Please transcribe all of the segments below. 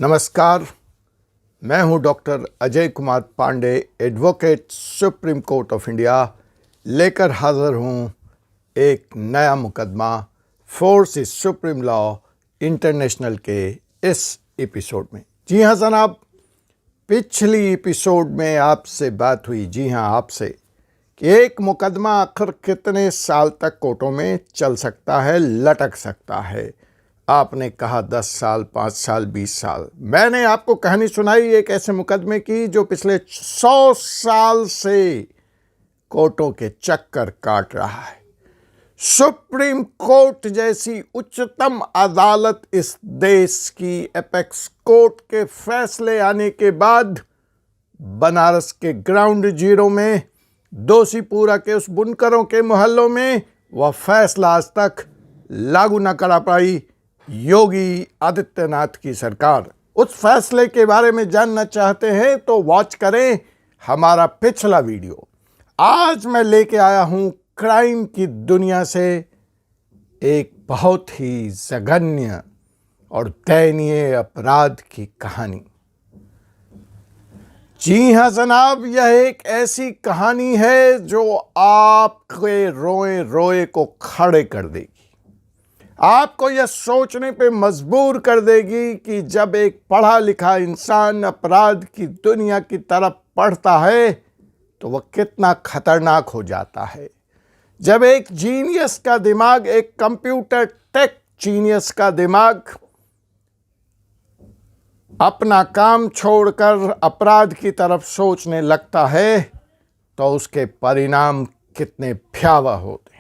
नमस्कार, मैं हूं doctor Ajay Kumar Pandey, advocate Supreme Court of India, लेकर हाजिर हूं एक नया मुकदमा force is supreme law international के इस एपिसोड में। जी हां जनाब, पिछली एपिसोड में आपसे बात हुई, जी हां आपसे, कि एक मुकदमा आखिर कितने साल तक कोर्टों में चल सकता है, लटक सकता है। आपने कहा 10 साल, 5 साल, 20 साल। मैंने आपको कहानी सुनाई एक ऐसे मुकदमे की जो पिछले 100 साल से कोर्टों के चक्कर काट रहा है। सुप्रीम कोर्ट जैसी उच्चतम अदालत इस देश की एपेक्स कोर्ट के फैसले आने के बाद बनारस के ग्राउंड जीरो में दोषीपुरा के उस बुनकरों के मोहल्लों में वह फैसला आज तक लागू न करा पाई योगी आदित्यनाथ की सरकार। उस फैसले के बारे में जानना चाहते हैं तो वॉच करें हमारा पिछला वीडियो। आज मैं लेके आया हूं क्राइम की दुनिया से एक बहुत ही जघन्य और दयनीय अपराध की कहानी। जी हां जनाब, यह एक ऐसी कहानी है जो आपके रोए रोए को खड़े कर देगी, आपको यह सोचने पे मजबूर कर देगी कि जब एक पढ़ा लिखा इंसान अपराध की दुनिया की तरफ बढ़ता है तो वह कितना खतरनाक हो जाता है। जब एक जीनियस का दिमाग, एक कंप्यूटर टेक जीनियस का दिमाग अपना काम छोड़कर अपराध की तरफ सोचने लगता है तो उसके परिणाम कितने भयावह होते हैं।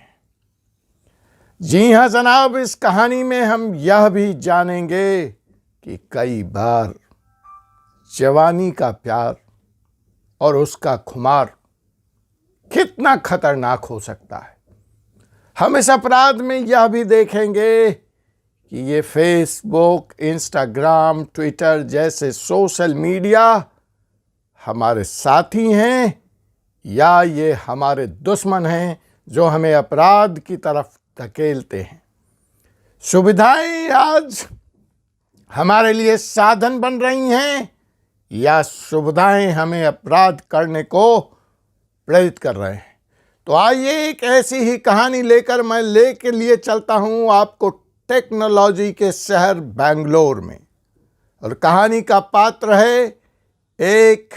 जी हां जनाब, इस कहानी में हम यह भी जानेंगे कि कई बार जवानी का प्यार और उसका खुमार कितना खतरनाक हो सकता है। हम इस अपराध में यह भी देखेंगे कि ये फेसबुक, इंस्टाग्राम, ट्विटर जैसे सोशल मीडिया हमारे साथी हैं या ये हमारे दुश्मन हैं जो हमें अपराध की तरफ धकेलते हैं। सुविधाएं आज हमारे लिए साधन बन रही हैं या सुविधाएं हमें अपराध करने को प्रेरित कर रहे हैं। तो आइए एक ऐसी ही कहानी लेकर मैं लेके लिए चलता हूं आपको टेक्नोलॉजी के शहर बेंगलोर में। और कहानी का पात्र है एक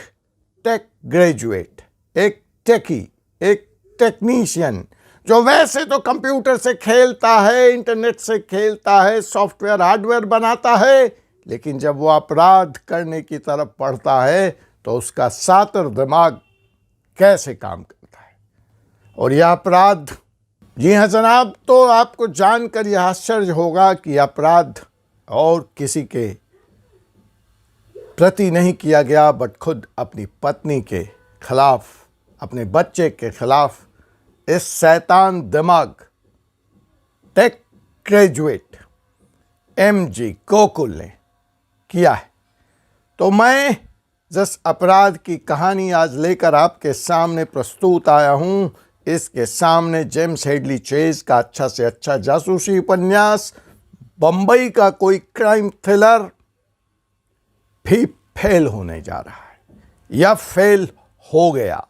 टेक ग्रेजुएट, एक टेकी, एक टेक्नीशियन जो वैसे तो कंप्यूटर से खेलता है, इंटरनेट से खेलता है, सॉफ्टवेयर हार्डवेयर बनाता है, लेकिन जब वो अपराध करने की तरफ बढ़ता है तो उसका सातर दिमाग कैसे काम करता है। और यह अपराध, जी हाँ जनाब, तो आपको जानकर यह आश्चर्य होगा कि अपराध और किसी के प्रति नहीं किया गया बट खुद अपनी पत्नी के खिलाफ, अपने बच्चे के खिलाफ इस शैतान दिमाग टेक ग्रेजुएट एमजी गोकुल ने किया है। तो मैं जिस अपराध की कहानी आज लेकर आपके सामने प्रस्तुत आया हूं, इसके सामने जेम्स हेडली चेज का अच्छा से अच्छा जासूसी उपन्यास, बंबई का कोई क्राइम थ्रिलर भी फेल होने जा रहा है या फेल हो गया।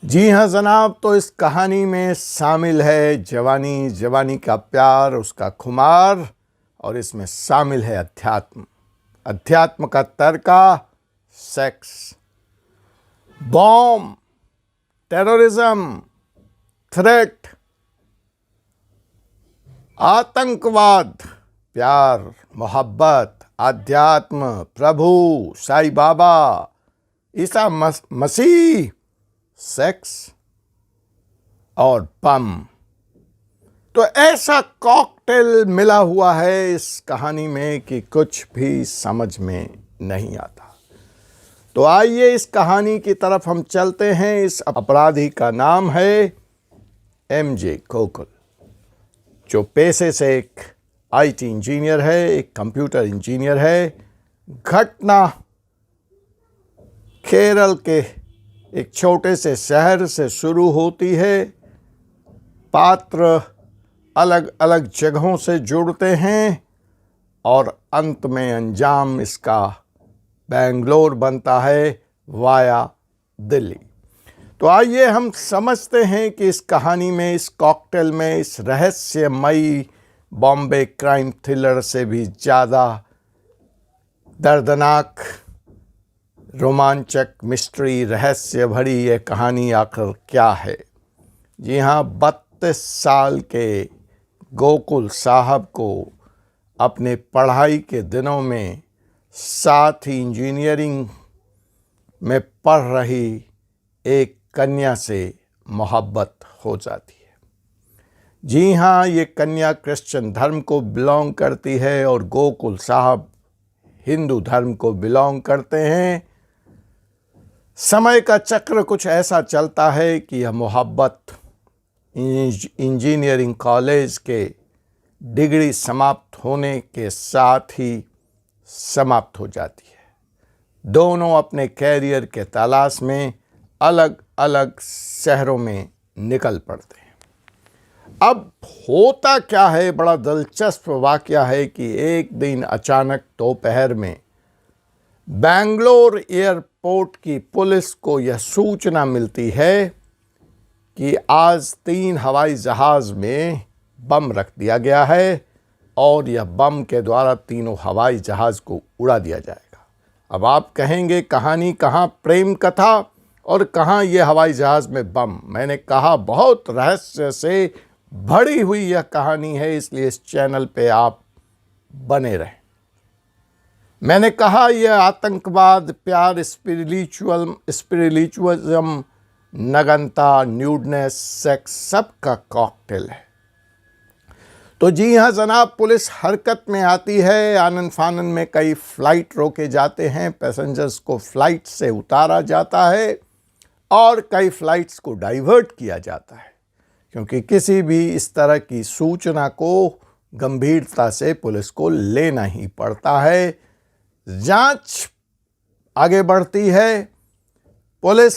जी हाँ जनाब, तो इस कहानी में शामिल है जवानी, जवानी का प्यार, उसका खुमार, और इसमें शामिल है अध्यात्म, अध्यात्म का तर्का, सेक्स, बॉम्ब, टेररिज्म, थ्रेट, आतंकवाद, प्यार, मोहब्बत, अध्यात्म, प्रभु, साईं बाबा, ईसा मसीह, सेक्स और बम। तो ऐसा कॉकटेल मिला हुआ है इस कहानी में कि कुछ भी समझ में नहीं आता। तो आइए इस कहानी की तरफ हम चलते हैं। इस अपराधी का नाम है एमजे गोकुल, जो पेशे से एक आईटी इंजीनियर है, एक कंप्यूटर इंजीनियर है। घटना केरल के एक छोटे से शहर से शुरू होती है। पात्र अलग अलग जगहों से जुड़ते हैं और अंत में अंजाम इसका बेंगलोर बनता है वाया दिल्ली। तो आइए हम समझते हैं कि इस कहानी में, इस कॉकटेल में, इस रहस्यमयी बॉम्बे क्राइम थ्रिलर से भी ज़्यादा दर्दनाक, रोमांचक, मिस्ट्री, रहस्य भरी यह कहानी आखिर क्या है। जी हाँ, 32 साल के गोकुल साहब को अपने पढ़ाई के दिनों में साथ ही इंजीनियरिंग में पढ़ रही एक कन्या से मोहब्बत हो जाती है। जी हाँ, ये कन्या क्रिश्चियन धर्म को बिलोंग करती है और गोकुल साहब हिंदू धर्म को बिलोंग करते हैं। समय का चक्र कुछ ऐसा चलता है कि यह मोहब्बत इंजीनियरिंग कॉलेज के डिग्री समाप्त होने के साथ ही समाप्त हो जाती है। दोनों अपने कैरियर के तलाश में अलग अलग शहरों में निकल पड़ते हैं। अब होता क्या है, बड़ा दिलचस्प वाकया है कि एक दिन अचानक दोपहर में बेंगलोर एयरपोर्ट की पुलिस को यह सूचना मिलती है कि आज 3 हवाई जहाज़ में बम रख दिया गया है और यह बम के द्वारा तीनों हवाई जहाज़ को उड़ा दिया जाएगा। अब आप कहेंगे कहानी कहाँ प्रेम कथा और कहाँ ये हवाई जहाज़ में बम। मैंने कहा बहुत रहस्य से भरी हुई यह कहानी है, इसलिए इस चैनल पे आप बने रहें। मैंने कहा यह आतंकवाद, प्यार, स्पिरिचुअलिज्म, नगनता, न्यूडनेस, सेक्स, सबका कॉकटेल है। तो जी हाँ जनाब, पुलिस हरकत में आती है। आनन फानन में कई फ्लाइट रोके जाते हैं, पैसेंजर्स को फ्लाइट से उतारा जाता है और कई फ्लाइट्स को डाइवर्ट किया जाता है, क्योंकि किसी भी इस तरह की सूचना को गंभीरता से पुलिस को लेना ही पड़ता है। जांच आगे बढ़ती है। पुलिस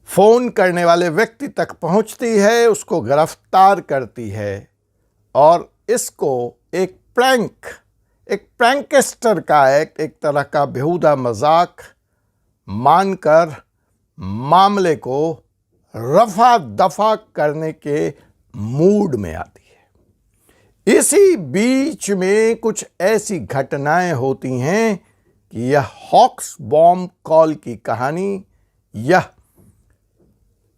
फोन करने वाले व्यक्ति तक पहुंचती है, उसको गिरफ्तार करती है और इसको एक प्रैंकस्टर का एक तरह का बेहुदा मजाक मानकर मामले को रफा दफा करने के मूड में आती है। इसी बीच में कुछ ऐसी घटनाएं होती हैं कि यह हॉक्स बॉम्ब कॉल की कहानी, यह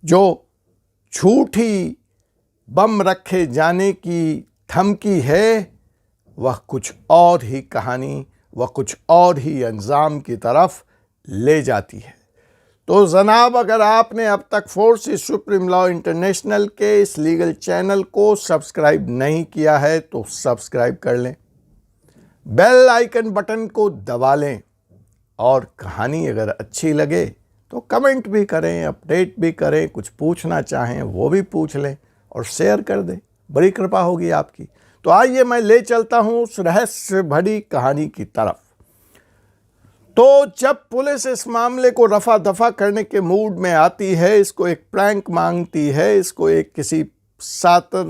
जो झूठी बम रखे जाने की धमकी है, वह कुछ और ही कहानी, वह कुछ और ही अंजाम की तरफ ले जाती है। तो जनाब, अगर आपने अब तक फोर्सेस सुप्रीम लॉ इंटरनेशनल के इस लीगल चैनल को सब्सक्राइब नहीं किया है तो सब्सक्राइब कर लें, बेल आइकन बटन को दबा लें और कहानी अगर अच्छी लगे तो कमेंट भी करें, अपडेट भी करें, कुछ पूछना चाहें वो भी पूछ लें और शेयर कर दें, बड़ी कृपा होगी आपकी। तो आइए मैं ले चलता हूं उस रहस्य भरी कहानी की तरफ। तो जब पुलिस इस मामले को रफा दफा करने के मूड में आती है, इसको एक प्रैंक मांगती है, इसको एक किसी सातर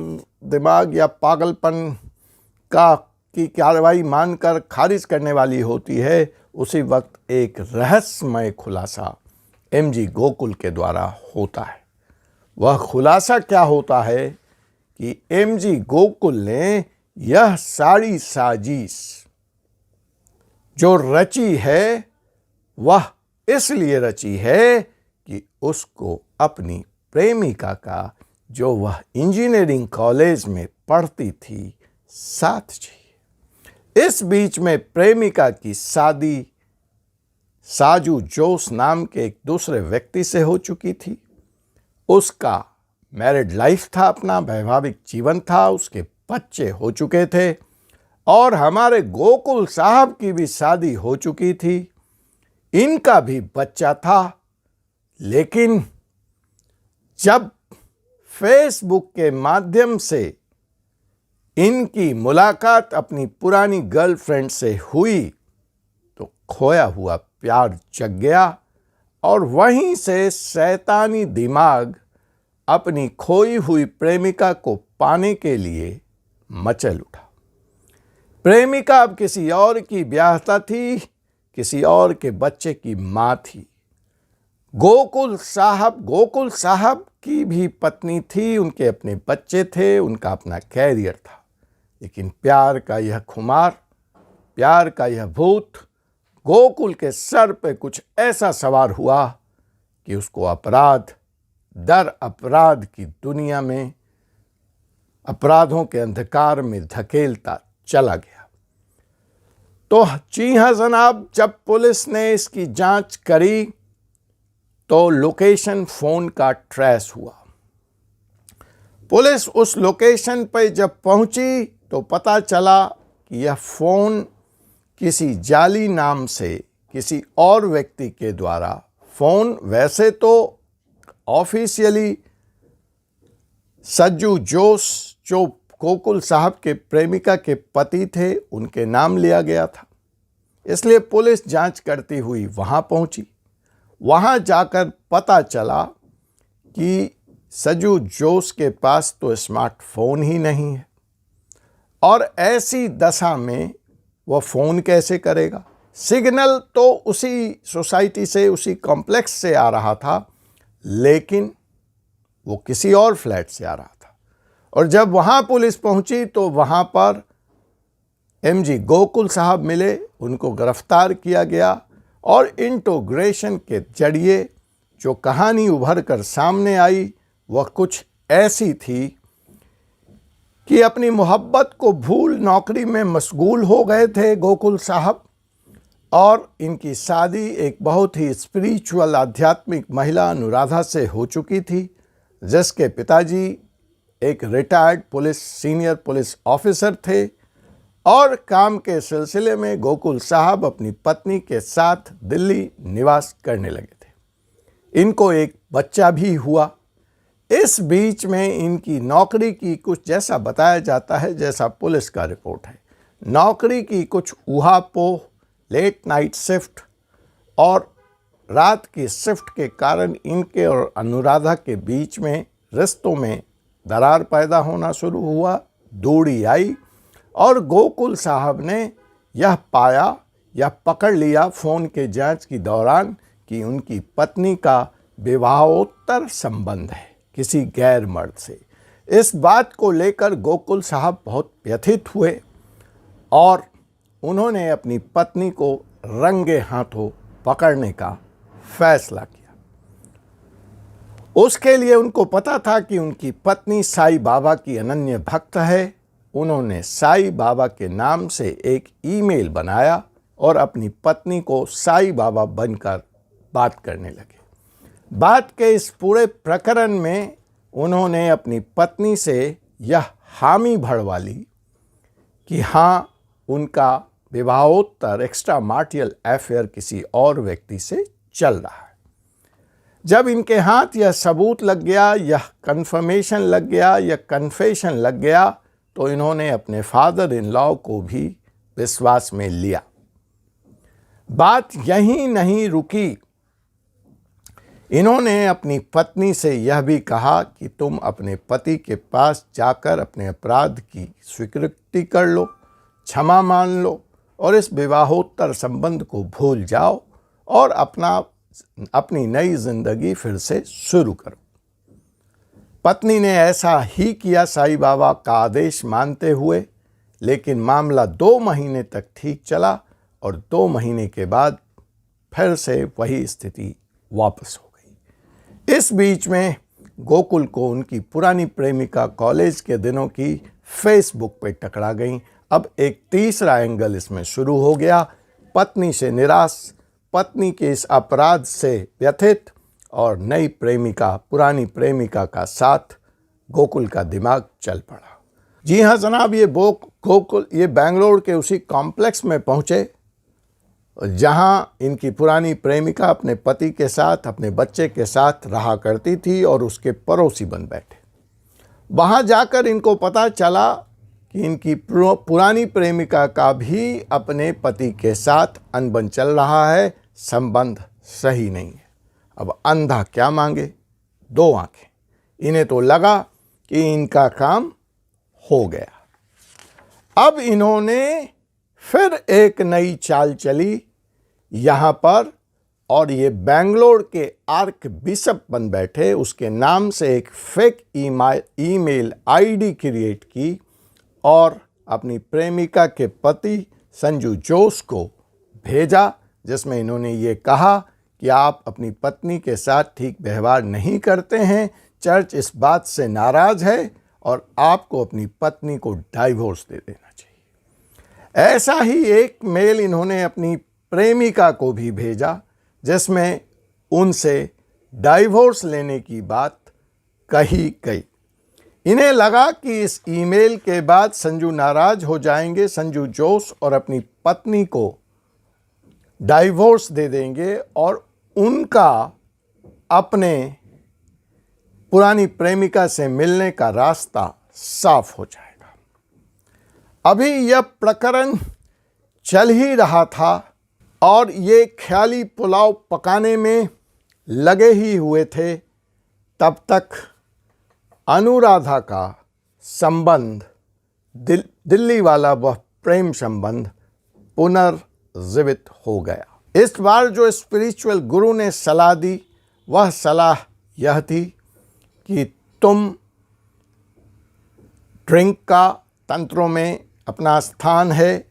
दिमाग या पागलपन की कार्रवाई मानकर खारिज करने वाली होती है, उसी वक्त एक रहस्यमय खुलासा एमजी गोकुल के द्वारा होता है। वह खुलासा क्या होता है कि एमजी गोकुल ने यह सारी साजिश जो रची है, वह इसलिए रची है कि उसको अपनी प्रेमिका का, जो वह इंजीनियरिंग कॉलेज में पढ़ती थी, साथ चाहिए। इस बीच में प्रेमिका की शादी साजू जोश नाम के एक दूसरे व्यक्ति से हो चुकी थी। उसका मैरिड लाइफ था, अपना वैवाहिक जीवन था, उसके बच्चे हो चुके थे और हमारे गोकुल साहब की भी शादी हो चुकी थी, इनका भी बच्चा था। लेकिन जब फेसबुक के माध्यम से इनकी मुलाकात अपनी पुरानी गर्लफ्रेंड से हुई तो खोया हुआ प्यार जग गया और वहीं से शैतानी दिमाग अपनी खोई हुई प्रेमिका को पाने के लिए मचल उठा। प्रेमिका अब किसी और की ब्याहता थी, किसी और के बच्चे की मां थी। गोकुल साहब की भी पत्नी थी, उनके अपने बच्चे थे, उनका अपना कैरियर था। लेकिन प्यार का यह खुमार, प्यार का यह भूत गोकुल के सर पे कुछ ऐसा सवार हुआ कि उसको अपराध दर अपराध की दुनिया में, अपराधों के अंधकार में धकेलता चला गया। तो जी हां जनाब, जब पुलिस ने इसकी जांच करी तो लोकेशन फोन का ट्रेस हुआ। पुलिस उस लोकेशन पर जब पहुंची तो पता चला कि यह फोन किसी जाली नाम से किसी और व्यक्ति के द्वारा, फोन वैसे तो ऑफिशियली सज्जू जोश जो गोकुल साहब के प्रेमिका के पति थे उनके नाम लिया गया था। इसलिए पुलिस जांच करती हुई वहां पहुंची। वहां जाकर पता चला कि सज्जू जोश के पास तो स्मार्टफोन ही नहीं है, और ऐसी दशा में वह फ़ोन कैसे करेगा। सिग्नल तो उसी सोसाइटी से, उसी कॉम्प्लेक्स से आ रहा था, लेकिन वो किसी और फ्लैट से आ रहा था। और जब वहाँ पुलिस पहुँची तो वहाँ पर एमजी गोकुल साहब मिले, उनको गिरफ्तार किया गया और इंट्रोगेशन के जरिए जो कहानी उभर कर सामने आई वह कुछ ऐसी थी कि अपनी मोहब्बत को भूल नौकरी में मशगूल हो गए थे गोकुल साहब, और इनकी शादी एक बहुत ही स्पिरिचुअल आध्यात्मिक महिला अनुराधा से हो चुकी थी, जिसके पिताजी एक रिटायर्ड सीनियर पुलिस ऑफिसर थे, और काम के सिलसिले में गोकुल साहब अपनी पत्नी के साथ दिल्ली निवास करने लगे थे। इनको एक बच्चा भी हुआ। इस बीच में इनकी नौकरी की कुछ, जैसा बताया जाता है, जैसा पुलिस का रिपोर्ट है, नौकरी की कुछ ऊहापोह, लेट नाइट शिफ्ट और रात की शिफ्ट के कारण इनके और अनुराधा के बीच में रिश्तों में दरार पैदा होना शुरू हुआ, दूरी आई, और गोकुल साहब ने यह पाया या पकड़ लिया फ़ोन के जांच की दौरान कि उनकी पत्नी का विवाहोत्तर संबंध है किसी गैर मर्द से। इस बात को लेकर गोकुल साहब बहुत व्यथित हुए और उन्होंने अपनी पत्नी को रंगे हाथों पकड़ने का फैसला किया। उसके लिए उनको पता था कि उनकी पत्नी साईं बाबा की अनन्य भक्त है। उन्होंने साईं बाबा के नाम से एक ईमेल बनाया और अपनी पत्नी को साईं बाबा बनकर बात करने लगे। बात के इस पूरे प्रकरण में उन्होंने अपनी पत्नी से यह हामी भरवा ली कि हाँ, उनका विवाहोत्तर एक्स्ट्रा मार्टियल अफेयर किसी और व्यक्ति से चल रहा है। जब इनके हाथ यह सबूत लग गया, यह कन्फर्मेशन लग गया, यह कन्फेशन लग गया, तो इन्होंने अपने फादर इन लॉ को भी विश्वास में लिया। बात यहीं नहीं रुकी। इन्होंने अपनी पत्नी से यह भी कहा कि तुम अपने पति के पास जाकर अपने अपराध की स्वीकृति कर लो, क्षमा मान लो और इस विवाहोत्तर संबंध को भूल जाओ और अपनी नई जिंदगी फिर से शुरू करो। पत्नी ने ऐसा ही किया साईं बाबा का आदेश मानते हुए, लेकिन मामला 2 महीने तक ठीक चला और 2 महीने के बाद फिर से वही स्थिति वापस हो गई। इस बीच में गोकुल को उनकी पुरानी प्रेमिका कॉलेज के दिनों की फेसबुक पे टकरा गई। अब एक तीसरा एंगल इसमें शुरू हो गया। पत्नी से निराश, पत्नी के इस अपराध से व्यथित और नई प्रेमिका, पुरानी प्रेमिका का साथ गोकुल का दिमाग चल पड़ा। जी हाँ जनाब, ये बेंगलोर के उसी कॉम्प्लेक्स में पहुँचे जहाँ इनकी पुरानी प्रेमिका अपने पति के साथ, अपने बच्चे के साथ रहा करती थी और उसके पड़ोसी बन बैठे। वहाँ जाकर इनको पता चला कि इनकी पुरानी प्रेमिका का भी अपने पति के साथ अनबन चल रहा है, संबंध सही नहीं है। अब अंधा क्या मांगे, 2 आंखें। इन्हें तो लगा कि इनका काम हो गया। अब इन्होंने फिर एक नई चाल चली यहाँ पर, और ये बेंगलोर के आर्क बिशप बन बैठे। उसके नाम से एक फेक ईमेल आईडी क्रिएट की और अपनी प्रेमिका के पति संजू जोश को भेजा, जिसमें इन्होंने ये कहा कि आप अपनी पत्नी के साथ ठीक व्यवहार नहीं करते हैं, चर्च इस बात से नाराज़ है और आपको अपनी पत्नी को डाइवोर्स दे देना चाहिए। ऐसा ही एक मेल इन्होंने अपनी प्रेमिका को भी भेजा, जिसमें उनसे डाइवोर्स लेने की बात कही गई। इन्हें लगा कि इस ईमेल के बाद संजू नाराज हो जाएंगे, संजू जोश, और अपनी पत्नी को डाइवोर्स दे देंगे और उनका अपने पुरानी प्रेमिका से मिलने का रास्ता साफ हो जाएगा। अभी यह प्रकरण चल ही रहा था और ये ख्याली पुलाव पकाने में लगे ही हुए थे, तब तक अनुराधा का संबंध, दिल्ली वाला वह प्रेम संबंध पुनर्जीवित हो गया। इस बार जो स्पिरिचुअल गुरु ने सलाह दी, वह सलाह यह थी कि तुम ड्रिंक का तंत्रों में अपना स्थान है,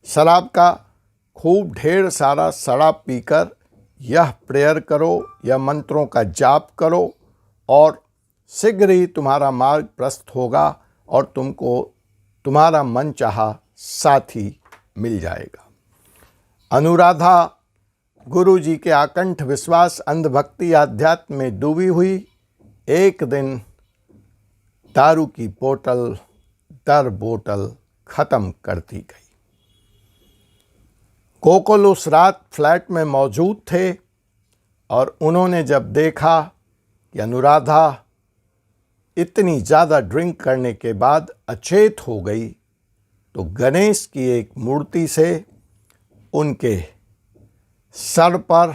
शराब का, खूब ढेर सारा शराब पीकर यह प्रेयर करो, यह मंत्रों का जाप करो और शीघ्र ही तुम्हारा मार्ग प्रशस्त होगा और तुमको तुम्हारा मनचाहा साथी मिल जाएगा। अनुराधा गुरु जी के आकंठ विश्वास, अंधभक्ति, आध्यात्म में डूबी हुई एक दिन दारू की बोतल दर बोतल ख़त्म करती गई। गोकुल उस रात फ्लैट में मौजूद थे और उन्होंने जब देखा कि अनुराधा इतनी ज़्यादा ड्रिंक करने के बाद अचेत हो गई, तो गणेश की एक मूर्ति से उनके सर पर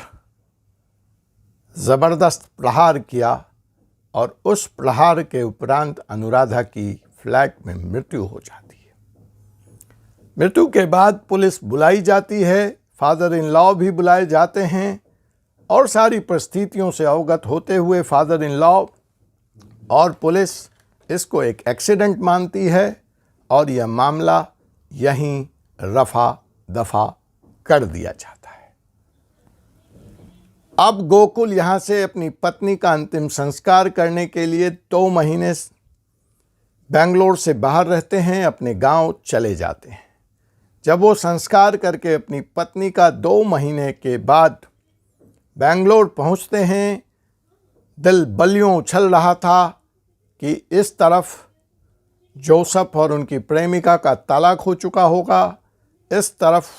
ज़बरदस्त प्रहार किया और उस प्रहार के उपरांत अनुराधा की फ्लैट में मृत्यु हो जाती है। मृत्यु के बाद पुलिस बुलाई जाती है, फादर इन लॉ भी बुलाए जाते हैं और सारी परिस्थितियों से अवगत होते हुए फादर इन लॉ और पुलिस इसको एक एक्सीडेंट मानती है और यह मामला यहीं रफा दफा कर दिया जाता है। अब गोकुल यहाँ से अपनी पत्नी का अंतिम संस्कार करने के लिए 2 महीने बेंगलोर से बाहर रहते हैं, अपने गांव चले जाते हैं। जब वो संस्कार करके अपनी पत्नी का 2 महीने के बाद बेंगलोर पहुँचते हैं, दिल बलियों उछल रहा था कि इस तरफ जोसेफ और उनकी प्रेमिका का तलाक हो चुका होगा, इस तरफ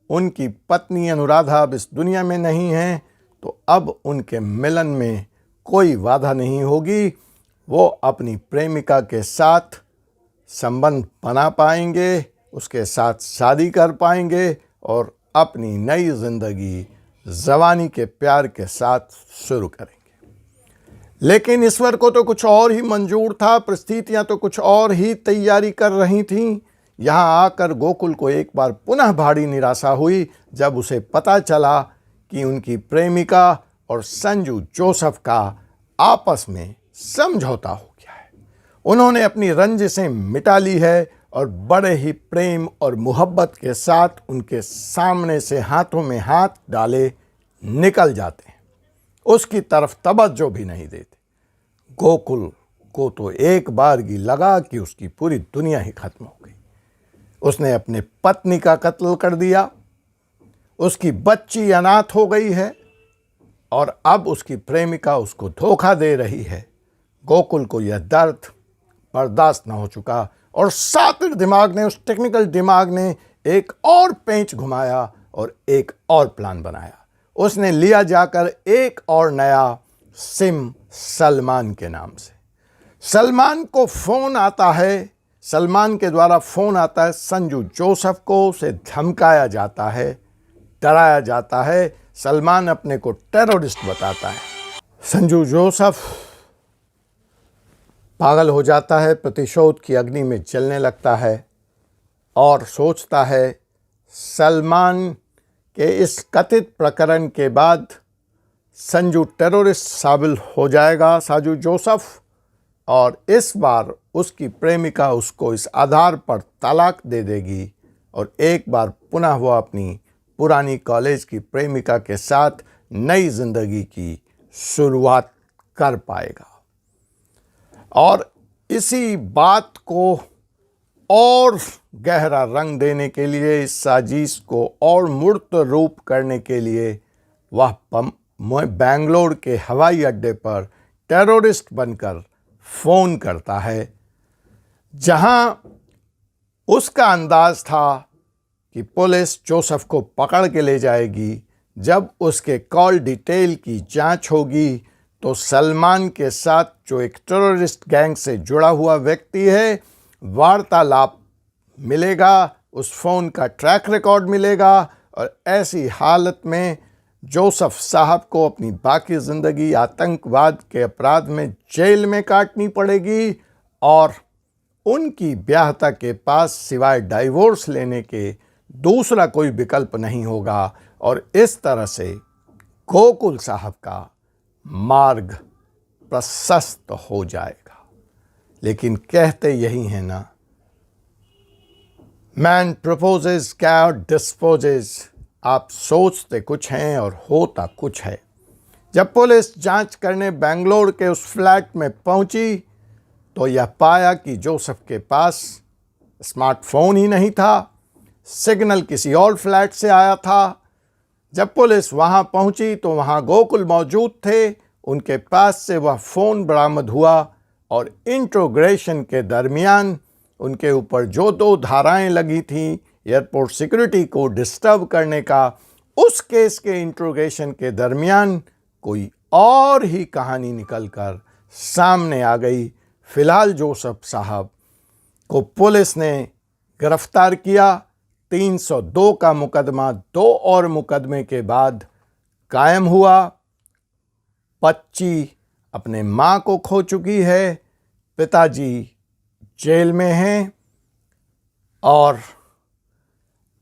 उनकी पत्नी अनुराधा अब इस दुनिया में नहीं है, तो अब उनके मिलन में कोई बाधा नहीं होगी। वो अपनी प्रेमिका के साथ संबंध बना पाएंगे, उसके साथ शादी कर पाएंगे और अपनी नई ज़िंदगी जवानी के प्यार के साथ शुरू करेंगे। लेकिन ईश्वर को तो कुछ और ही मंजूर था, परिस्थितियां तो कुछ और ही तैयारी कर रही थीं। यहाँ आकर गोकुल को एक बार पुनः भारी निराशा हुई जब उसे पता चला कि उनकी प्रेमिका और संजू जोसेफ का आपस में समझौता हो गया है। उन्होंने अपनी रंजिशें मिटा ली है और बड़े ही प्रेम और मोहब्बत के साथ उनके सामने से हाथों में हाथ डाले निकल जाते हैं, उसकी तरफ तवज्जो भी नहीं देते। गोकुल को तो एक बारगी लगा कि उसकी पूरी दुनिया ही खत्म हो गई। उसने अपने पत्नी का कत्ल कर दिया, उसकी बच्ची अनाथ हो गई है और अब उसकी प्रेमिका उसको धोखा दे रही है। गोकुल को यह दर्द बर्दाश्त न हो चुका और शातिर दिमाग ने, उस टेक्निकल दिमाग ने एक और पेंच घुमाया और एक और प्लान बनाया। उसने लिया जाकर एक और नया सिम सलमान के नाम से। सलमान को फ़ोन आता है, सलमान के द्वारा फ़ोन आता है संजू जोसेफ को, उसे धमकाया जाता है, डराया जाता है। सलमान अपने को टेररिस्ट बताता है। संजू जोसेफ पागल हो जाता है, प्रतिशोध की अग्नि में जलने लगता है और सोचता है सलमान के इस कथित प्रकरण के बाद संजू टेररिस्ट साबित हो जाएगा, साजू जोसेफ, और इस बार उसकी प्रेमिका उसको इस आधार पर तलाक दे देगी और एक बार पुनः वो अपनी पुरानी कॉलेज की प्रेमिका के साथ नई जिंदगी की शुरुआत कर पाएगा। और इसी बात को और गहरा रंग देने के लिए, इस साजिश को और मूर्त रूप करने के लिए वह बेंगलोर के हवाई अड्डे पर टेररिस्ट बनकर फ़ोन करता है, जहां उसका अंदाज था कि पुलिस जोसेफ को पकड़ के ले जाएगी। जब उसके कॉल डिटेल की जांच होगी तो सलमान के साथ जो एक टेररिस्ट गैंग से जुड़ा हुआ व्यक्ति है, वार्तालाप मिलेगा, उस फ़ोन का ट्रैक रिकॉर्ड मिलेगा, और ऐसी हालत में जोसेफ साहब को अपनी बाकी ज़िंदगी आतंकवाद के अपराध में जेल में काटनी पड़ेगी और उनकी ब्याहता के पास सिवाय डाइवोर्स लेने के दूसरा कोई विकल्प नहीं होगा। और इस तरह से गोकुल साहब का मार्ग प्रशस्त हो जाएगा। लेकिन कहते यही है ना, मैन प्रपोजेज गॉड डिस्पोजेज। आप सोचते कुछ हैं और होता कुछ है। जब पुलिस जांच करने बेंगलोर के उस फ्लैट में पहुंची तो यह पाया कि जोसेफ के पास स्मार्टफोन ही नहीं था, सिग्नल किसी और फ्लैट से आया था। जब पुलिस वहां पहुंची तो वहां गोकुल मौजूद थे, उनके पास से वह फ़ोन बरामद हुआ और इंट्रोगेशन के दरमियान उनके ऊपर जो 2 धाराएं लगी थीं एयरपोर्ट सिक्योरिटी को डिस्टर्ब करने का, उस केस के इंट्रोगेशन के दरमियान कोई और ही कहानी निकलकर सामने आ गई। फिलहाल जोसेफ साहब को पुलिस ने गिरफ्तार किया। 302 का मुकदमा 2 और मुकदमे के बाद कायम हुआ। बच्ची अपने मां को खो चुकी है, पिताजी जेल में हैं और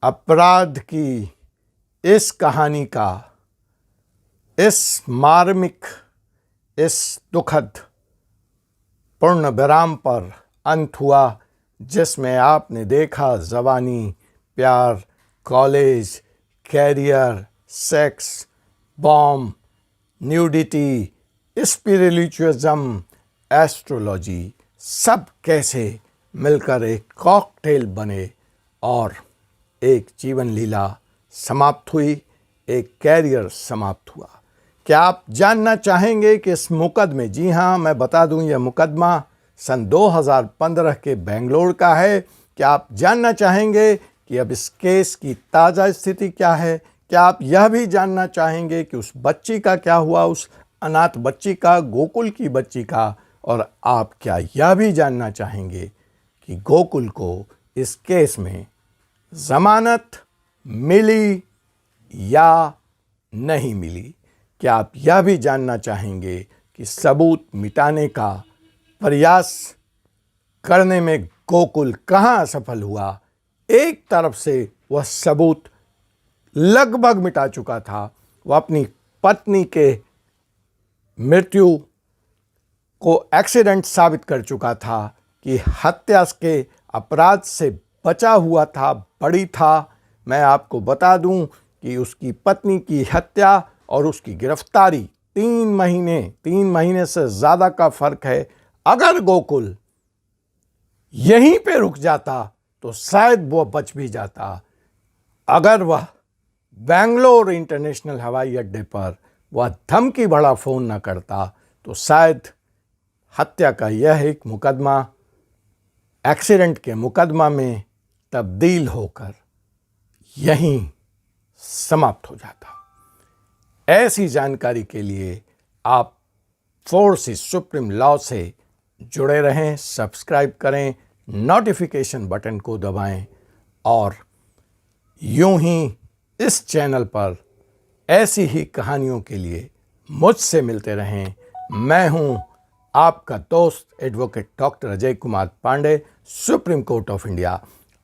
अपराध की इस कहानी का, इस मार्मिक, इस दुखद पूर्ण विराम पर अंत हुआ, जिसमें आपने देखा जवानी, प्यार, college, career, sex, bomb, nudity, spiritualism, astrology, सब कैसे मिलकर एक कॉकटेल बने और एक जीवन लीला समाप्त हुई, एक कैरियर समाप्त हुआ। क्या आप जानना चाहेंगे कि इस मुकदमे, जी हाँ मैं बता दूं, यह मुकदमा सन 2015 के बेंगलोर का है। क्या आप जानना चाहेंगे कि अब इस केस की ताज़ा स्थिति क्या है? क्या आप यह भी जानना चाहेंगे कि उस बच्ची का क्या हुआ, उस अनाथ बच्ची का, गोकुल की बच्ची का? और आप क्या यह भी जानना चाहेंगे कि गोकुल को इस केस में जमानत मिली या नहीं मिली? क्या आप यह भी जानना चाहेंगे कि सबूत मिटाने का प्रयास करने में गोकुल कहाँ असफल हुआ? एक तरफ से वह सबूत लगभग मिटा चुका था, वह अपनी पत्नी के मृत्यु को एक्सीडेंट साबित कर चुका था कि हत्या के अपराध से बचा हुआ था, बड़ी था। मैं आपको बता दूं कि उसकी पत्नी की हत्या और उसकी गिरफ्तारी 3 महीने से ज़्यादा का फ़र्क है। अगर गोकुल यहीं पे रुक जाता तो शायद वो बच भी जाता। अगर वह बेंगलोर इंटरनेशनल हवाई अड्डे पर वह धमकी भरा फ़ोन न करता तो शायद हत्या का यह एक मुकदमा एक्सीडेंट के मुकदमा में तब्दील होकर यहीं समाप्त हो जाता। ऐसी जानकारी के लिए आप फोर्सेस सुप्रीम लॉ से जुड़े रहें, सब्सक्राइब करें, नोटिफिकेशन बटन को दबाएं और यूं ही इस चैनल पर ऐसी ही कहानियों के लिए मुझसे मिलते रहें। मैं हूं आपका दोस्त advocate doctor Ajay Kumar Pandey, Supreme Court of India.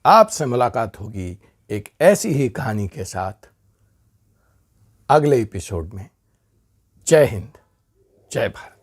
आपसे मुलाकात होगी एक ऐसी ही कहानी के साथ अगले एपिसोड में। जय हिंद, जय भारत।